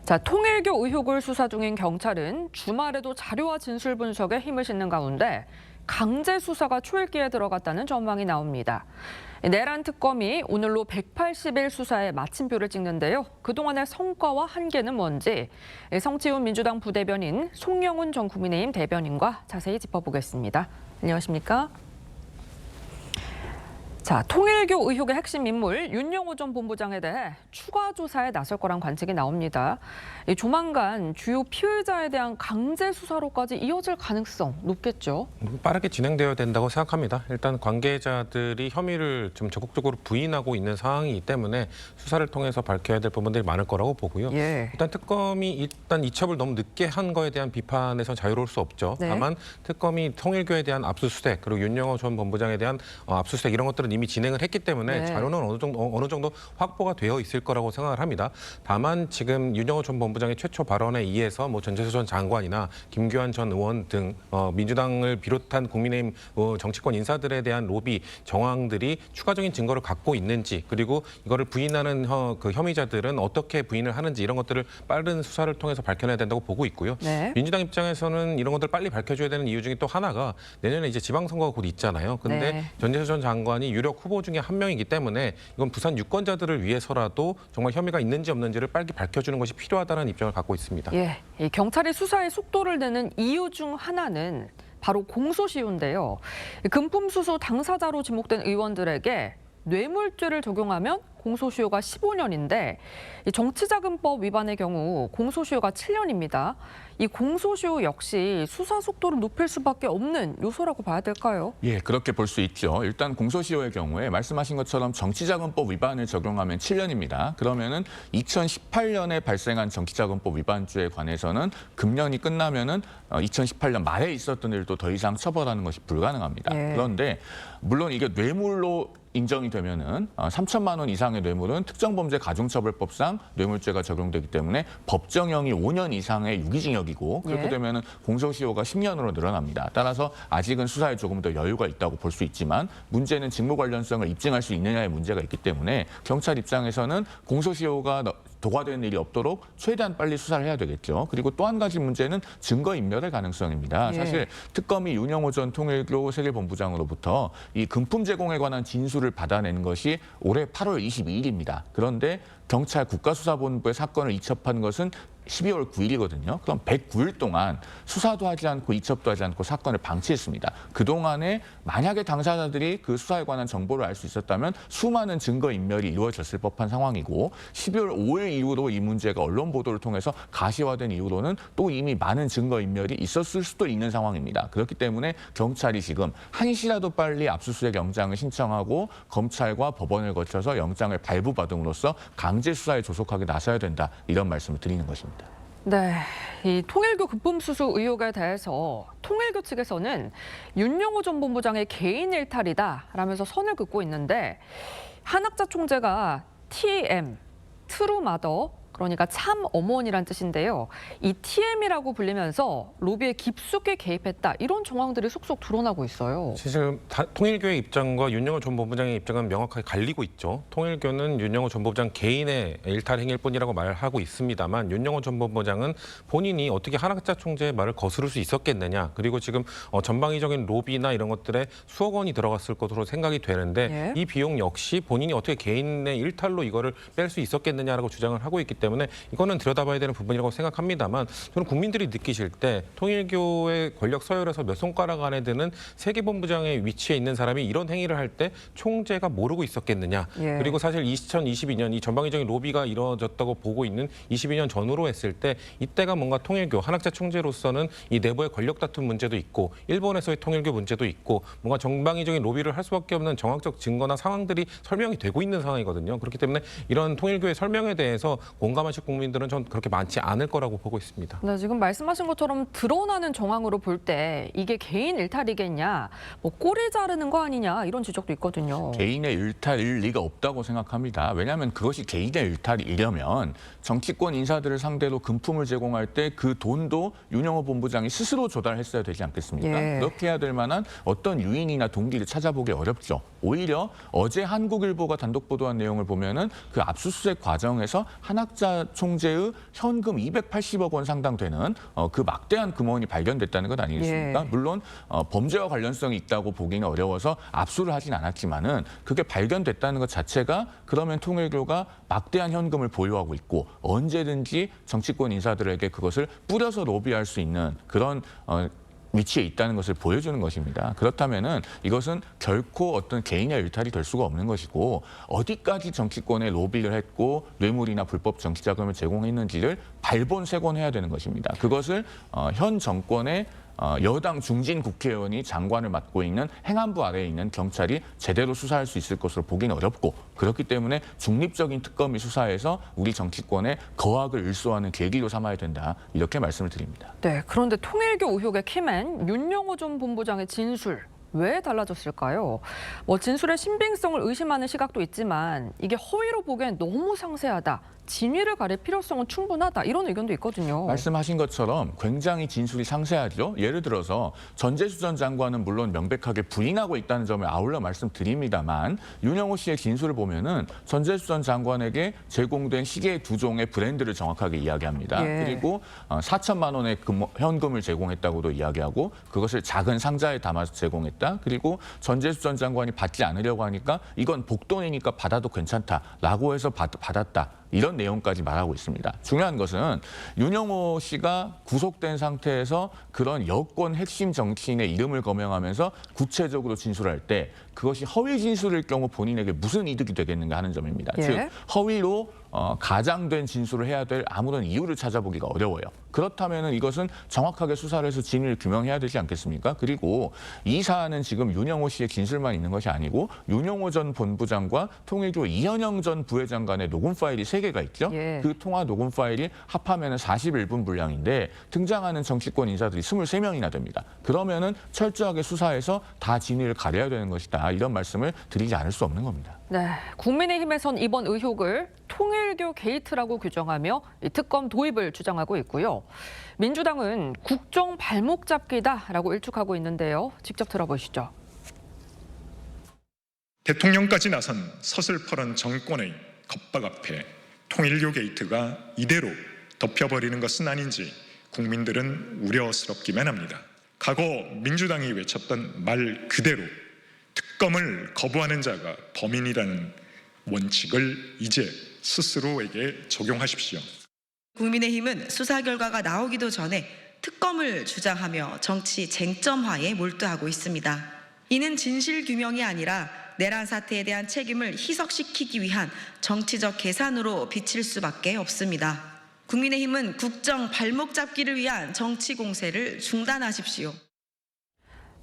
자, 통일교 의혹을 수사 중인 경찰은 주말에도 자료와 진술 분석에 힘을 싣는 가운데 강제 수사가 초읽기에 들어갔다는 전망이 나옵니다. 내란 특검이 오늘로 180일 수사에 마침표를 찍는데요. 그동안의 성과와 한계는 뭔지 성치훈 민주당 부대변인, 송영훈 전 국민의힘 대변인과 자세히 짚어보겠습니다. 안녕하십니까? 자, 통일교 의혹의 핵심 인물 윤영호 전 본부장에 대해 추가 조사에 나설 거란 관측이 나옵니다. 조만간 주요 피의자에 대한 강제 수사로까지 이어질 가능성 높겠죠. 빠르게 진행되어야 된다고 생각합니다. 일단 관계자들이 혐의를 좀 적극적으로 부인하고 있는 상황이기 때문에 수사를 통해서 밝혀야 될 부분들이 많을 거라고 보고요. 일단 특검이 이첩을 너무 늦게 한 거에 대한 비판에서 자유로울 수 없죠. 네. 다만 특검이 통일교에 대한 압수수색 그리고 윤영호 전 본부장에 대한 압수수색 이런 것들은 이미 진행을 했기 때문에 자료는 어느 정도 확보가 되어 있을 거라고 생각을 합니다. 다만 지금 윤영호 전 본부장의 최초 발언에 의해서 전재수 전 장관이나 김규환 전 의원 등 민주당을 비롯한 국민의힘 정치권 인사들에 대한 로비 정황들이 추가적인 증거를 갖고 있는지, 그리고 이거를 부인하는 그 혐의자들은 어떻게 부인을 하는지 이런 것들을 빠른 수사를 통해서 밝혀내야 된다고 보고 있고요. 민주당 입장에서는 이런 것들 빨리 밝혀줘야 되는 이유 중에 또 하나가 내년에 이제 지방선거가 곧 있잖아요. 근데 전재수 전 장관이 유력 후보 중에 한 명이기 때문에 이건 부산 유권자들을 위해서라도 정말 혐의가 있는지 없는지를 빨리 밝혀주는 것이 필요하다는 입장을 갖고 있습니다. 이 경찰이 수사에 속도를 내는 이유 중 하나는 바로 공소시효인데요. 금품수수 당사자로 지목된 의원들에게 뇌물죄를 적용하면 공소시효가 15년인데 정치자금법 위반의 경우 공소시효가 7년입니다. 이 공소시효 역시 수사 속도를 높일 수밖에 없는 요소라고 봐야 될까요? 예, 그렇게 볼 수 있죠. 일단 공소시효의 경우에 말씀하신 것처럼 정치자금법 위반을 적용하면 7년입니다. 그러면은 2018년에 발생한 정치자금법 위반죄에 관해서는 금년이 끝나면은 2018년 말에 있었던 일도 더 이상 처벌하는 것이 불가능합니다. 그런데 물론 이게 뇌물로 인정이 되면은 3천만 원 이상의 뇌물은 특정범죄가중처벌법상 뇌물죄가 적용되기 때문에 법정형이 5년 이상의 유기징역이고 그렇게 되면은 공소시효가 10년으로 늘어납니다. 따라서 아직은 수사에 조금 더 여유가 있다고 볼 수 있지만 문제는 직무 관련성을 입증할 수 있느냐의 문제가 있기 때문에 경찰 입장에서는 공소시효가 도과되는 일이 없도록 최대한 빨리 수사를 해야 되겠죠. 그리고 또 한 가지 문제는 증거인멸의 가능성입니다. 사실 특검이 윤영호 전 통일교 세계본부장으로부터 이 금품 제공에 관한 진술을 받아낸 것이 올해 8월 22일입니다. 그런데 경찰 국가수사본부에 사건을 이첩한 것은 12월 9일이거든요. 그럼 109일 동안 수사도 하지 않고 이첩도 하지 않고 사건을 방치했습니다. 그동안에 만약에 당사자들이 그 수사에 관한 정보를 알 수 있었다면 수많은 증거인멸이 이루어졌을 법한 상황이고 12월 5일 이후로 이 문제가 언론 보도를 통해서 가시화된 이후로는 또 이미 많은 증거인멸이 있었을 수도 있는 상황입니다. 그렇기 때문에 경찰이 지금 한시라도 빨리 압수수색 영장을 신청하고 검찰과 법원을 거쳐서 영장을 발부받음으로써 강제 수사에 조속하게 나서야 된다. 이런 말씀을 드리는 것입니다. 이 통일교 금품수수 의혹에 대해서 통일교 측에서는 윤영호 전 본부장의 개인 일탈이다라면서 선을 긋고 있는데 한학자 총재가 TM, 트루 마더, 그러니까 참 어머니란 뜻인데요. 이 TM이라고 불리면서 로비에 깊숙이 개입했다. 이런 정황들이 속속 드러나고 있어요. 지금 통일교의 입장과 윤영호 전 본부장의 입장은 명확하게 갈리고 있죠. 통일교는 윤영호 전 본부장 개인의 일탈 행위일 뿐이라고 말하고 있습니다만 윤영호 전 본부장은 본인이 어떻게 한학자 총재의 말을 거스를 수 있었겠느냐. 그리고 지금 전방위적인 로비나 이런 것들에 수억 원이 들어갔을 것으로 생각이 되는데 이 비용 역시 본인이 어떻게 개인의 일탈로 이거를 뺄 수 있었겠느냐라고 주장을 하고 있기 때문에 이거는 들여다봐야 되는 부분이라고 생각합니다만 저는 국민들이 느끼실 때 통일교의 권력 서열에서 몇 손가락 안에 드는 세계본부장의 위치에 있는 사람이 이런 행위를 할 때 총재가 모르고 있었겠느냐. 그리고 사실 2022년 이 전방위적인 로비가 이루어졌다고 보고 있는 22년 전후로 했을 때 이때가 뭔가 통일교 한학자 총재로서는 이 내부의 권력 다툼 문제도 있고 일본에서의 통일교 문제도 있고 뭔가 전방위적인 로비를 할 수밖에 없는 정황적 증거나 상황들이 설명이 되고 있는 상황이거든요. 그렇기 때문에 이런 통일교의 설명에 대해서 공감하실 국민들은 전 그렇게 많지 않을 거라고 보고 있습니다. 지금 말씀하신 것처럼 드러나는 정황으로 볼 때 이게 개인 일탈이겠냐, 뭐 꼬리 자르는 거 아니냐 이런 지적도 있거든요. 개인의 일탈일 리가 없다고 생각합니다. 왜냐하면 그것이 개인의 일탈이려면 정치권 인사들을 상대로 금품을 제공할 때 그 돈도 윤영호 본부장이 스스로 조달했어야 되지 않겠습니까? 그렇게 해야 될 만한 어떤 유인이나 동기를 찾아보기 어렵죠. 오히려 어제 한국일보가 단독 보도한 내용을 보면은 그 압수수색 과정에서 한학자 하락자 총재의 현금 280억 원 상당 되는 그 막대한 금원이 발견됐다는 것 아니겠습니까? 예. 물론 범죄와 관련성이 있다고 보기는 어려워서 압수를 하진 않았지만은 그게 발견됐다는 것 자체가 그러면 통일교가 막대한 현금을 보유하고 있고 언제든지 정치권 인사들에게 그것을 뿌려서 로비할 수 있는 그런 위치에 있다는 것을 보여주는 것입니다. 그렇다면은 이것은 결코 어떤 개인의 일탈이 될 수가 없는 것이고 어디까지 정치권에 로비를 했고 뇌물이나 불법 정치 자금을 제공했는지를 발본색원해야 되는 것입니다. 그것을 현 정권의 여당 중진 국회의원이 장관을 맡고 있는 행안부 아래에 있는 경찰이 제대로 수사할 수 있을 것으로 보기는 어렵고 그렇기 때문에 중립적인 특검이 수사해서 우리 정치권의 거악을 일소하는 계기로 삼아야 된다. 이렇게 말씀을 드립니다. 네, 그런데 통일교 의혹의 키맨 윤영호 전 본부장의 진술. 왜 달라졌을까요? 진술의 신빙성을 의심하는 시각도 있지만 이게 허위로 보기엔 너무 상세하다. 진위를 가릴 필요성은 충분하다. 이런 의견도 있거든요. 말씀하신 것처럼 굉장히 진술이 상세하죠. 예를 들어서 전재수 전 장관은 물론 명백하게 부인하고 있다는 점을 아울러 말씀드립니다만 윤영호 씨의 진술을 보면은 전재수 전 장관에게 제공된 시계 2종의 브랜드를 정확하게 이야기합니다. 예. 그리고 4천만 원의 현금을 제공했다고도 이야기하고 그것을 작은 상자에 담아서 제공했다. 그리고 전재수 전 장관이 받지 않으려고 하니까 이건 복돈이니까 받아도 괜찮다라고 해서 받았다. 이런 내용까지 말하고 있습니다. 중요한 것은 윤영호 씨가 구속된 상태에서 그런 여권 핵심 정치인의 이름을 거명하면서 구체적으로 진술할 때 그것이 허위 진술일 경우 본인에게 무슨 이득이 되겠는가 하는 점입니다. 예. 즉 허위로 가장된 진술을 해야 될 아무런 이유를 찾아보기가 어려워요. 그렇다면 이것은 정확하게 수사를 해서 진위를 규명해야 되지 않겠습니까? 그리고 이 사안은 지금 윤영호 씨의 진술만 있는 것이 아니고 윤영호 전 본부장과 통일교 이현영 전 부회장 간의 녹음 파일이 3개가 있죠. 예. 그 통화 녹음 파일이 합하면 41분 분량인데 등장하는 정치권 인사들이 23명이나 됩니다. 그러면은 철저하게 수사해서 다 진위를 가려야 되는 것이다. 이런 말씀을 드리지 않을 수 없는 겁니다. 네, 국민의힘에선 이번 의혹을 통일교 게이트라고 규정하며 이 특검 도입을 주장하고 있고요. 민주당은 국정 발목 잡기다라고 일축하고 있는데요. 직접 들어보시죠. 대통령까지 나선 서슬퍼런 정권의 겁박 앞에 통일교 게이트가 이대로 덮여버리는 것은 아닌지 국민들은 우려스럽기만 합니다. 과거 민주당이 외쳤던 말 그대로 특검을 거부하는 자가 범인이라는 원칙을 이제 스스로에게 적용하십시오. 국민의힘은 수사 결과가 나오기도 전에 특검을 주장하며 정치 쟁점화에 몰두하고 있습니다. 이는 진실 규명이 아니라 내란 사태에 대한 책임을 희석시키기 위한 정치적 계산으로 비칠 수밖에 없습니다. 국민의힘은 국정 발목 잡기를 위한 정치 공세를 중단하십시오.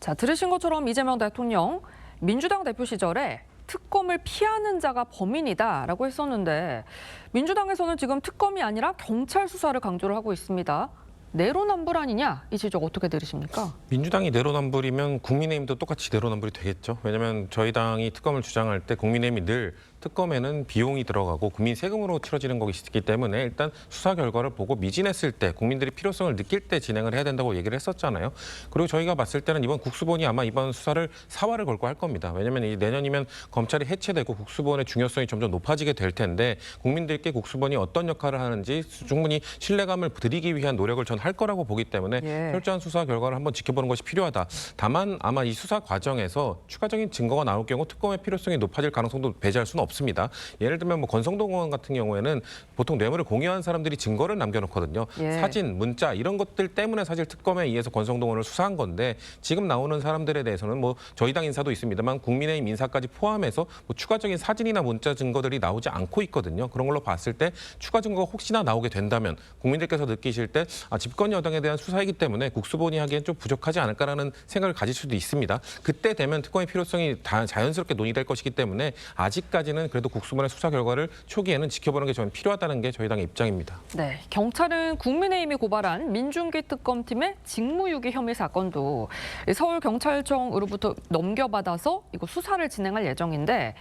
자, 들으신 것처럼 이재명 대통령 민주당 대표 시절에 특검을 피하는 자가 범인이다라고 했었는데 민주당에서는 지금 특검이 아니라 경찰 수사를 강조를 하고 있습니다. 내로남불 아니냐 이 지적 어떻게 들으십니까? 민주당이 내로남불이면 국민의힘도 똑같이 내로남불이 되겠죠. 왜냐하면 저희 당이 특검을 주장할 때 국민의힘이 늘 특검에는 비용이 들어가고 국민 세금으로 치러지는 것이기 때문에 일단 수사 결과를 보고 미진했을 때 국민들이 필요성을 느낄 때 진행을 해야 된다고 얘기를 했었잖아요. 그리고 저희가 봤을 때는 이번 국수본이 아마 이번 수사를 사활을 걸고 할 겁니다. 왜냐하면 이 내년이면 검찰이 해체되고 국수본의 중요성이 점점 높아지게 될 텐데 국민들께 국수본이 어떤 역할을 하는지 충분히 신뢰감을 드리기 위한 노력을 전 할 거라고 보기 때문에 예. 철저한 수사 결과를 한번 지켜보는 것이 필요하다. 다만 아마 이 수사 과정에서 추가적인 증거가 나올 경우 특검의 필요성이 높아질 가능성도 배제할 수는 없습니다. 예를 들면 뭐 권성동 의원 같은 경우에는 보통 뇌물을 공유한 사람들이 증거를 남겨놓거든요. 예. 사진, 문자 이런 것들 때문에 사실 특검에 의해서 권성동 의원을 수사한 건데 지금 나오는 사람들에 대해서는 뭐 저희 당 인사도 있습니다만 국민의힘 인사까지 포함해서 뭐 추가적인 사진이나 문자 증거들이 나오지 않고 있거든요. 그런 걸로 봤을 때 추가 증거가 혹시나 나오게 된다면 국민들께서 느끼실 때 집권 여당에 대한 수사이기 때문에 국수본이 하기엔 좀 부족하지 않을까라는 생각을 가질 수도 있습니다. 그때 되면 특검의 필요성이 다 자연스럽게 논의될 것이기 때문에 아직까지는 그래도 국수본의 수사 결과를 초기에는 지켜보는 게 저는 필요하다는 게 저희 당의 입장입니다. 네, 경찰은 국민의힘이 고발한 민중기 특검팀의 직무유기 혐의 사건도 서울경찰청으로부터 넘겨받아서 이거 수사를 진행할 예정인데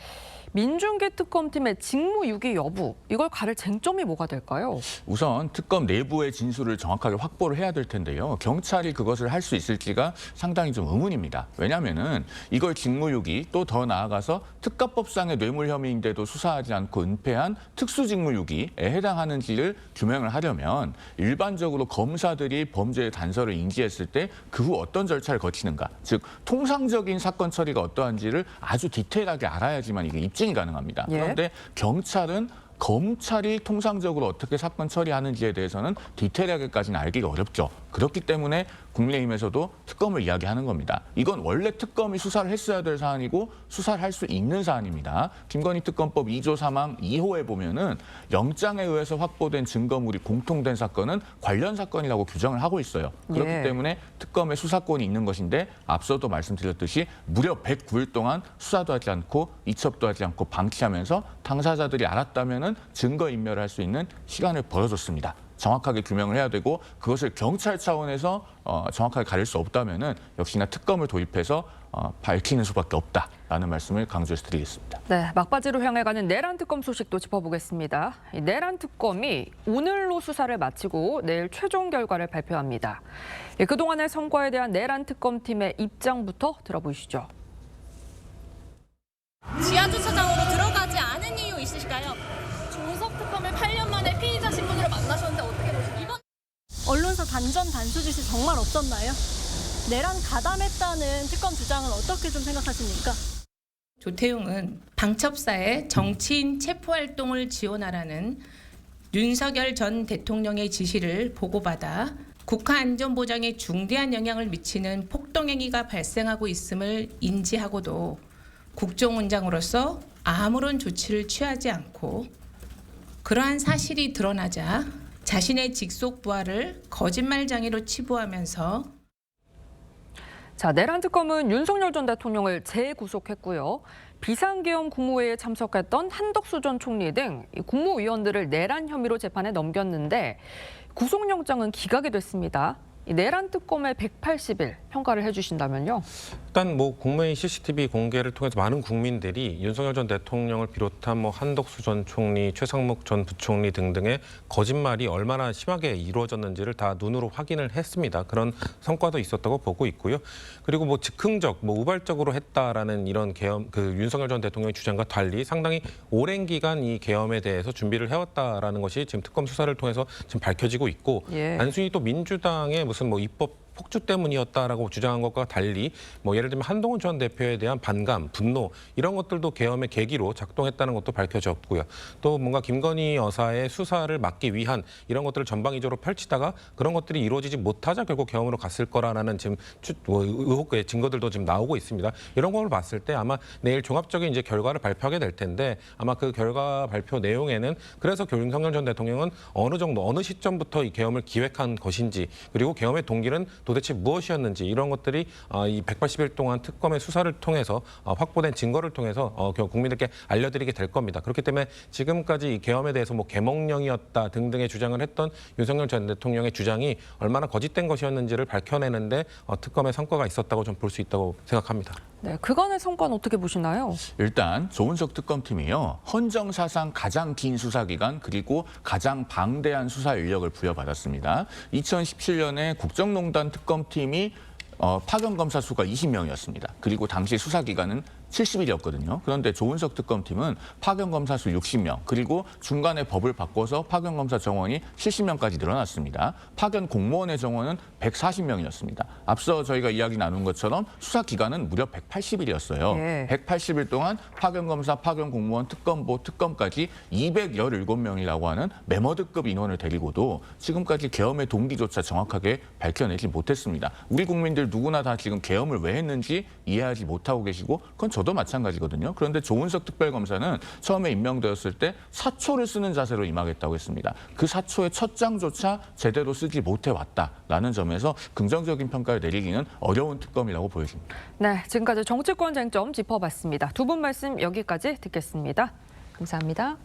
민중기 특검팀의 직무유기 여부, 이걸 가릴 쟁점이 뭐가 될까요? 우선 특검 내부의 진술을 정확하게 확보를 해야 될 텐데요. 경찰이 그것을 할 수 있을지가 상당히 좀 의문입니다. 왜냐하면은 이걸 직무유기 또 더 나아가서 특가법상의 뇌물 혐의인데도 수사하지 않고 은폐한 특수직무유기에 해당하는지를 규명을 하려면 일반적으로 검사들이 범죄의 단서를 인지했을 때 그 후 어떤 절차를 거치는가, 즉 통상적인 사건 처리가 어떠한지를 아주 디테일하게 알아야지만 이게 입증이 가능합니다. 예. 그런데 경찰은 검찰이 통상적으로 어떻게 사건 처리하는지에 대해서는 디테일하게까지는 알기가 어렵죠. 그렇기 때문에 국민의힘에서도 특검을 이야기하는 겁니다. 이건 원래 특검이 수사를 했어야 될 사안이고 수사를 할 수 있는 사안입니다. 김건희 특검법 2조 3항 2호에 보면은 영장에 의해서 확보된 증거물이 공통된 사건은 관련 사건이라고 규정을 하고 있어요. 그렇기 예. 때문에 특검의 수사권이 있는 것인데 앞서도 말씀드렸듯이 무려 109일 동안 수사도 하지 않고 이첩도 하지 않고 방치하면서 당사자들이 알았다면은 증거 인멸을 할 수 있는 시간을 벌어줬습니다. 정확하게 규명을 해야 되고 그것을 경찰 차원에서 정확하게 가릴 수 없다면은 역시나 특검을 도입해서 밝히는 수밖에 없다라는 말씀을 강조해서 드리겠습니다. 네, 막바지로 향해 가는 내란 특검 소식도 짚어보겠습니다. 이 내란 특검이 오늘로 수사를 마치고 내일 최종 결과를 발표합니다. 그동안의 성과에 대한 내란 특검팀의 입장부터 들어보시죠. 지하 주차장으로 들어가지 않은 이유 있으실까요? 조석 특검을 8년 만에 피의자 신분으로 만나셨는데 어떻게 보세요? 이번 언론사 단전 단수짓이 정말 없었나요? 내란 가담했다는 특검 주장은 어떻게 좀 생각하십니까? 조태용은 방첩사의 정치인 체포활동을 지원하라는 윤석열 전 대통령의 지시를 보고받아 국가안전보장에 중대한 영향을 미치는 폭동행위가 발생하고 있음을 인지하고도 국정원장으로서 아무런 조치를 취하지 않고 그러한 사실이 드러나자 자신의 직속 부하를 거짓말장애로 치부하면서 자, 내란 특검은 윤석열 전 대통령을 재구속했고요. 비상계엄 국무회의에 참석했던 한덕수 전 총리 등 국무위원들을 내란 혐의로 재판에 넘겼는데 구속영장은 기각이 됐습니다. 이 내란 특검의 180일 평가를 해주신다면요. 일단 뭐 국무회의 CCTV 공개를 통해서 많은 국민들이 윤석열 전 대통령을 비롯한 뭐 한덕수 전 총리, 최상목 전 부총리 등등의 거짓말이 얼마나 심하게 이루어졌는지를 다 눈으로 확인을 했습니다. 그런 성과도 있었다고 보고 있고요. 그리고 뭐 즉흥적, 뭐 우발적으로 했다라는 이런 계엄, 그 윤석열 전 대통령의 주장과 달리 상당히 오랜 기간 이 계엄에 대해서 준비를 해왔다라는 것이 지금 특검 수사를 통해서 지금 밝혀지고 있고 예. 단순히 또 민주당의 무슨 뭐 입법 폭주 때문이었다라고 주장한 것과 달리 뭐 예를 들면 한동훈 전 대표에 대한 반감, 분노 이런 것들도 계엄의 계기로 작동했다는 것도 밝혀졌고요. 또 뭔가 김건희 여사의 수사를 막기 위한 이런 것들을 전방위적으로 펼치다가 그런 것들이 이루어지지 못하자 결국 계엄으로 갔을 거라는 지금 의혹의 증거들도 지금 나오고 있습니다. 이런 걸 봤을 때 아마 내일 종합적인 이제 결과를 발표하게 될 텐데 아마 그 결과 발표 내용에는 그래서 윤석열 전 대통령은 어느 정도 어느 시점부터 이 계엄을 기획한 것인지 그리고 계엄의 동기는 도대체 무엇이었는지 이런 것들이 이 180일 동안 특검의 수사를 통해서 확보된 증거를 통해서 국민들께 알려드리게 될 겁니다. 그렇기 때문에 지금까지 이 계엄에 대해서 뭐 계몽령이었다 등등의 주장을 했던 윤석열 전 대통령의 주장이 얼마나 거짓된 것이었는지를 밝혀내는데 특검의 성과가 있었다고 좀 볼 수 있다고 생각합니다. 네, 그간의 성과는 어떻게 보시나요? 일단 조은석 특검팀이요. 헌정사상 가장 긴 수사기간 그리고 가장 방대한 수사 인력을 부여받았습니다. 2017년에 국정농단 특검팀이 파견 검사 수가 20명이었습니다. 그리고 당시 수사 기간은 70일이었거든요. 그런데 조은석 특검팀은 파견 검사 수 60명, 그리고 중간에 법을 바꿔서 파견 검사 정원이 70명까지 늘어났습니다. 파견 공무원의 정원은 140명이었습니다. 앞서 저희가 이야기 나눈 것처럼 수사 기간은 무려 180일이었어요. 예. 180일 동안 파견 검사, 파견 공무원, 특검보, 특검까지 217명이라고 하는 메머드급 인원을 데리고도 지금까지 계엄의 동기조차 정확하게 밝혀내지 못했습니다. 우리 국민들 누구나 다 지금 계엄을 왜 했는지 이해하지 못하고 계시고 그건 저도 마찬가지거든요. 그런데 조은석 특별검사는 처음에 임명되었을 때 사초를 쓰는 자세로 임하겠다고 했습니다. 그 사초의 첫 장조차 제대로 쓰지 못해왔다라는 점에서 긍정적인 평가를 내리기는 어려운 특검이라고 보여집니다. 네, 지금까지 정치권 쟁점 짚어봤습니다. 두 분 말씀 여기까지 듣겠습니다. 감사합니다.